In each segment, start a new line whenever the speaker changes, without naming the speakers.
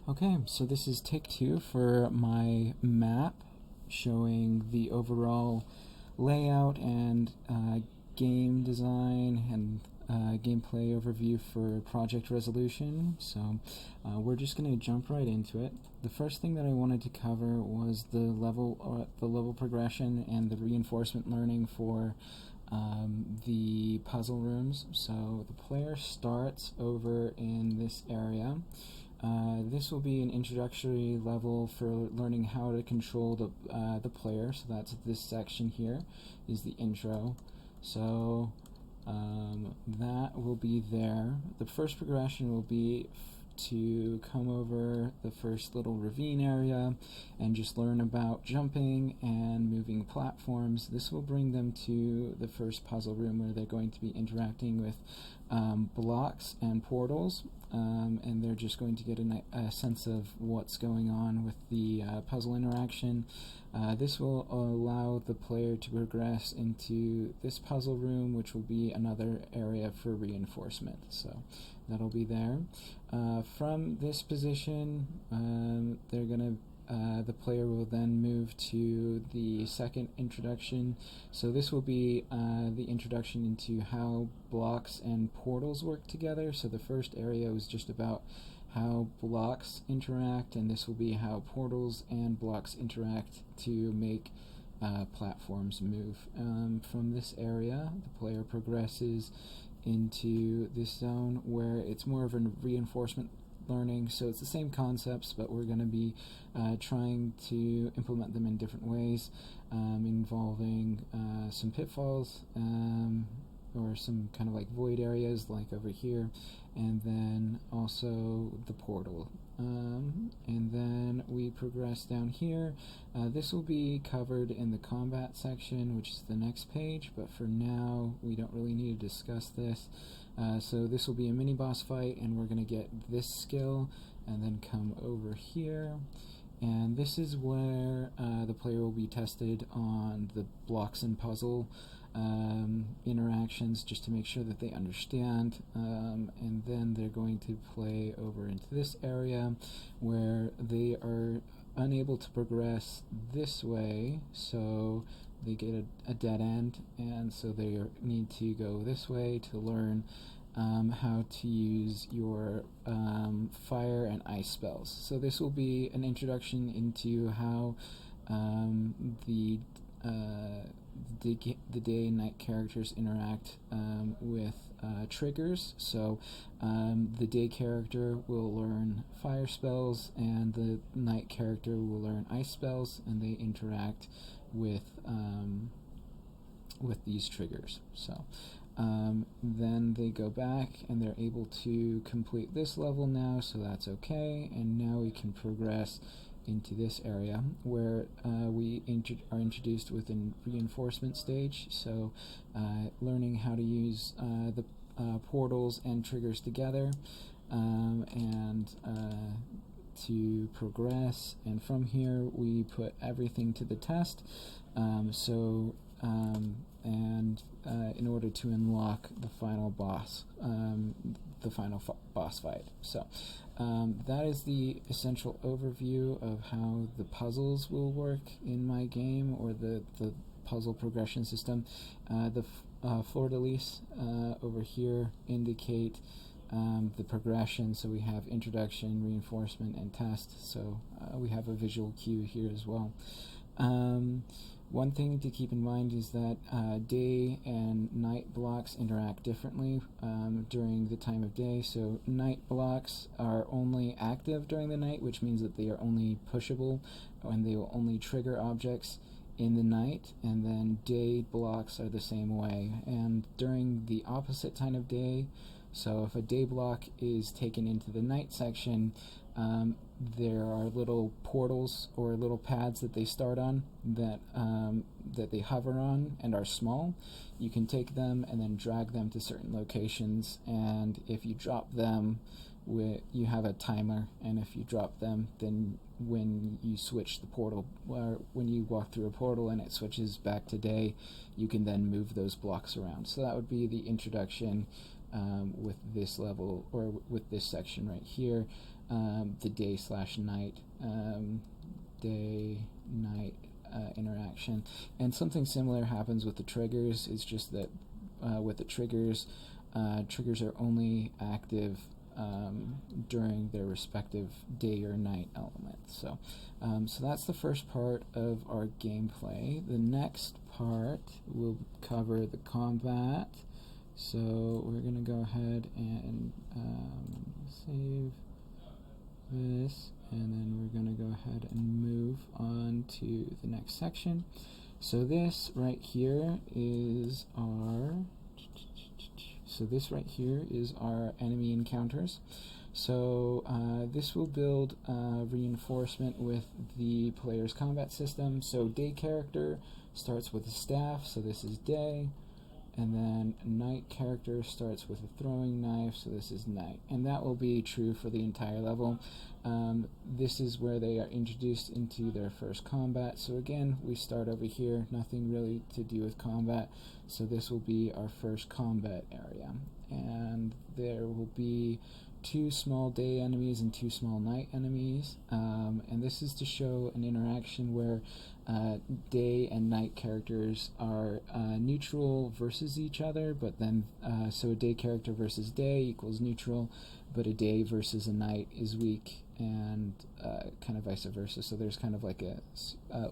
Okay, so this is take two for my map showing the overall layout and game design and gameplay overview for Project Resolution. So we're just going to jump right into it. The first thing that I wanted to cover was the level progression and the reinforcement learning for the puzzle rooms. So the player starts over in this area. This will be an introductory level for learning how to control the player. So that's this section here is the intro. So that will be there. The first progression will be to come over the first little ravine area and just learn about jumping and moving platforms. This will bring them to the first puzzle room where they're going to be interacting with blocks and portals, and they're just going to get a sense of what's going on with the puzzle interaction. This will allow the player to progress into this puzzle room, which will be another area for reinforcement. So that'll be there. From this position, the player will then move to the second introduction. So this will be the introduction into how blocks and portals work together. So the first area was just about how blocks interact, and this will be how portals and blocks interact to make platforms move. From this area, the player progresses into this zone where it's more of a reinforcement learning. So it's the same concepts, but we're going to be trying to implement them in different ways, involving some pitfalls or some kind of like void areas like over here, and then also the portal. And then we progress down here. This will be covered in the combat section, which is the next page, but for now we don't really need to discuss this. So this will be a mini boss fight, and we're going to get this skill and then come over here. And this is where the player will be tested on the blocks and puzzle interactions, just to make sure that they understand, and then they're going to play over into this area where they are unable to progress this way, so they get a dead end, and so they need to go this way to learn how to use your fire and ice spells. So this will be an introduction into how the day and night characters interact with triggers. So the day character will learn fire spells, and the night character will learn ice spells, and they interact with these triggers. So then they go back and they're able to complete this level now, so that's okay. And now we can progress into this area where we are introduced with a reinforcement stage. So learning how to use the portals and triggers together, and to progress. And from here we put everything to the test. In order to unlock the final boss, boss fight. So that is the essential overview of how the puzzles will work in my game, or the puzzle progression system. The fleur-de-lis over here indicate the progression. So we have introduction, reinforcement, and test. So we have a visual cue here as well. One thing to keep in mind is that day and night blocks interact differently during the time of day. So night blocks are only active during the night, which means that they are only pushable, and they will only trigger objects in the night. And then day blocks are the same way. And during the opposite time of day, so if a day block is taken into the night section, there are little portals or little pads that they start on that they hover on and are small. You can take them and then drag them to certain locations, and if you drop them, you have a timer, and if you drop them, then when you switch the portal, or when you walk through a portal and it switches back to day, you can then move those blocks around. So that would be the introduction with this level, or with this section right here. the day/night, day-night interaction. And something similar happens with the triggers. It's just that with the triggers, triggers are only active during their respective day or night elements. So that's the first part of our gameplay. The next part will cover the combat. So we're going to go ahead and save this, and then we're going to go ahead and move on to the next section. So this right here is our enemy encounters. So this will build reinforcement with the player's combat system. So day character starts with a staff, so this is day. And then night character starts with a throwing knife, so this is night. And that will be true for the entire level. This is where they are introduced into their first combat. So again, we start over here, nothing really to do with combat. So this will be our first combat area. And there will be 2 small day enemies and 2 small night enemies. And this is to show an interaction where day and night characters are neutral versus each other, but then so a day character versus day equals neutral, but a day versus a night is weak, and kind of vice versa. So there's kind of like a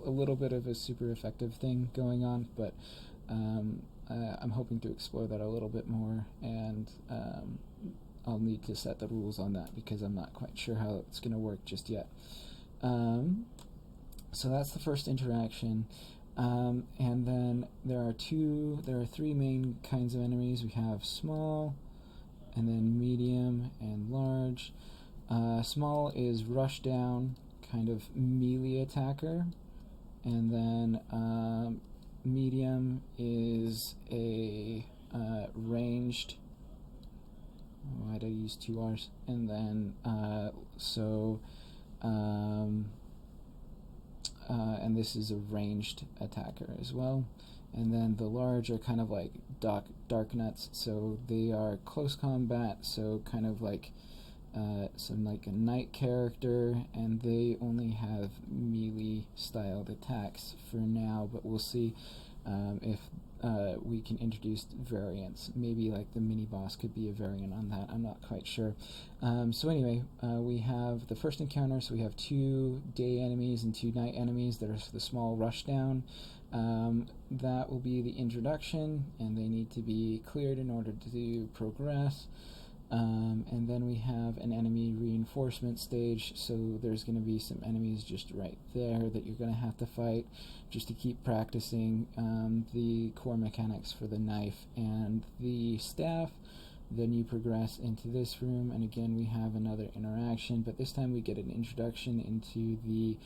little bit of a super effective thing going on, but I'm hoping to explore that a little bit more, and I'll need to set the rules on that because I'm not quite sure how it's going to work just yet. So that's the first interaction, and then there are 3 main kinds of enemies. We have small, and then medium and large. Small is rush down, kind of melee attacker, and then medium is a ranged. Why'd I use 2 R's? And then and this is a ranged attacker as well. And then the large are kind of like dark nuts, so they are close combat, so kind of like like a knight character, and they only have melee styled attacks for now, but we'll see if we can introduce variants. Maybe like the mini boss could be a variant on that, I'm not quite sure. So anyway, we have the first encounter, so we have 2 day enemies and 2 night enemies. There's the small rushdown. That will be the introduction, and they need to be cleared in order to progress. And then we have an enemy reinforcement stage, so there's going to be some enemies just right there that you're going to have to fight just to keep practicing the core mechanics for the knife and the staff. Then you progress into this room, and again we have another interaction, but this time we get an introduction into the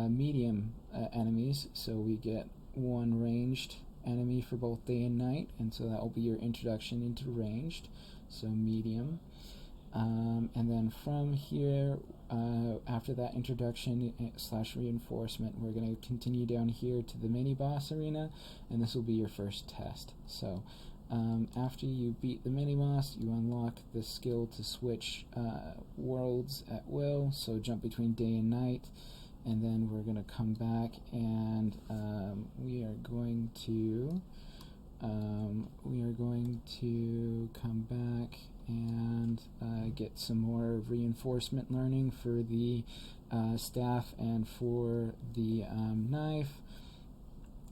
medium enemies. So we get 1 ranged enemy for both day and night, and so that will be your introduction into ranged, so medium. And then from here, after that introduction / reinforcement, we're going to continue down here to the mini boss arena, and this will be your first test. So after you beat the mini boss, you unlock the skill to switch worlds at will, so jump between day and night. And then we're going to come back, and we are going to come back and get some more reinforcement learning for the staff and for the knife.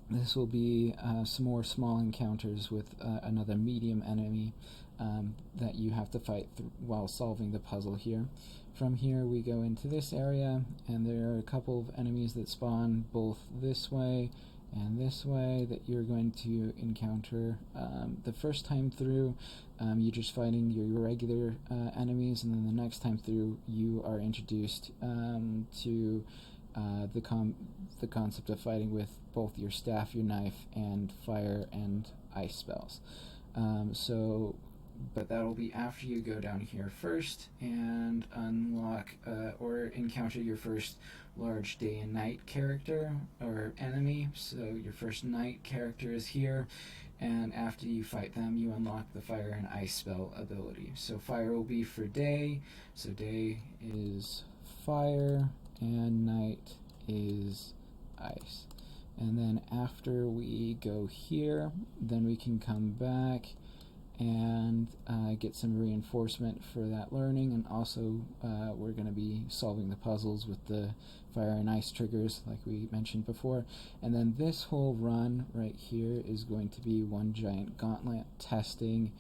This will be some more small encounters with another medium enemy that you have to fight while solving the puzzle here. From here we go into this area, and there are a couple of enemies that spawn both this way and this way that you're going to encounter. The first time through, you're just fighting your regular enemies, and then the next time through you are introduced to the concept of fighting with both your staff, your knife, and fire and ice spells. But that'll be after you go down here first and unlock or encounter your first large day and night character or enemy. So your first night character is here, and after you fight them, you unlock the fire and ice spell ability. So fire will be for day, so day is fire, and night is ice. And then after we go here, then we can come back and get some reinforcement for that learning, and also we're going to be solving the puzzles with the fire and ice triggers like we mentioned before. And then this whole run right here is going to be one giant gauntlet testing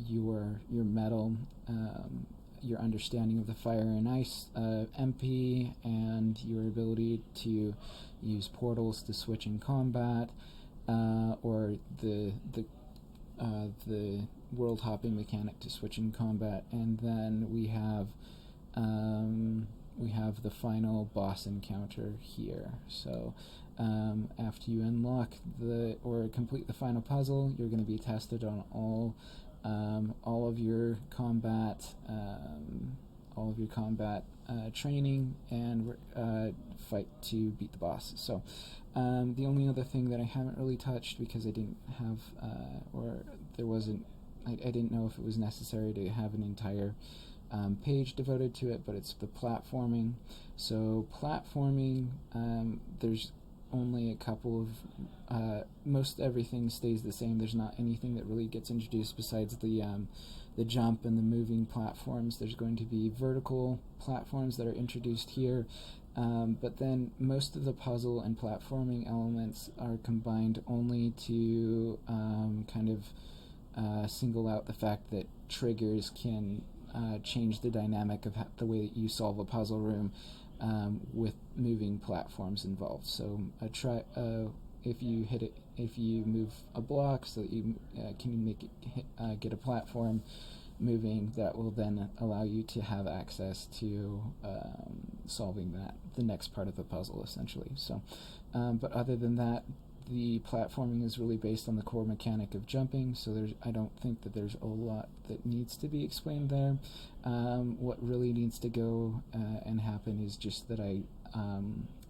your metal, your understanding of the fire and ice MP, and your ability to use portals to switch in combat, or the world hopping mechanic to switch in combat. And then we have the final boss encounter here. So after you unlock or complete the final puzzle, you're going to be tested on all of your combat training, and fight to beat the boss. So the only other thing that I haven't really touched, because I didn't have I didn't know if it was necessary to have an entire page devoted to it, but it's the platforming. So platforming, there's only a couple of most everything stays the same. There's not anything that really gets introduced besides the jump and the moving platforms. There's going to be vertical platforms that are introduced here, but then most of the puzzle and platforming elements are combined only to kind of single out the fact that triggers can change the dynamic of the way that you solve a puzzle room with moving platforms involved. So if you move a block so that you can make it get a platform moving, that will then allow you to have access to solving the next part of the puzzle, essentially. So, but other than that, the platforming is really based on the core mechanic of jumping, so I don't think that there's a lot that needs to be explained there. What really needs to go and happen is just that I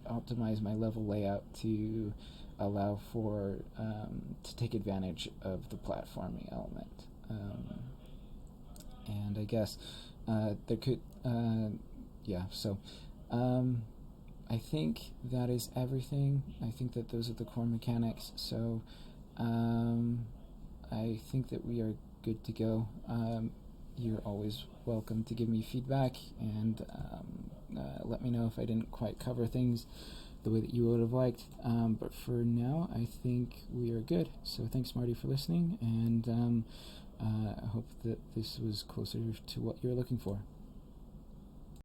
optimize my level layout to allow for to take advantage of the platforming element. And I guess there could, so I think that is everything. I think that those are the core mechanics, so I think that we are good to go. You're always welcome to give me feedback, and let me know if I didn't quite cover things the way that you would have liked. But for now, I think we are good. So thanks, Marty, for listening, and I hope that this was closer to what you were looking for.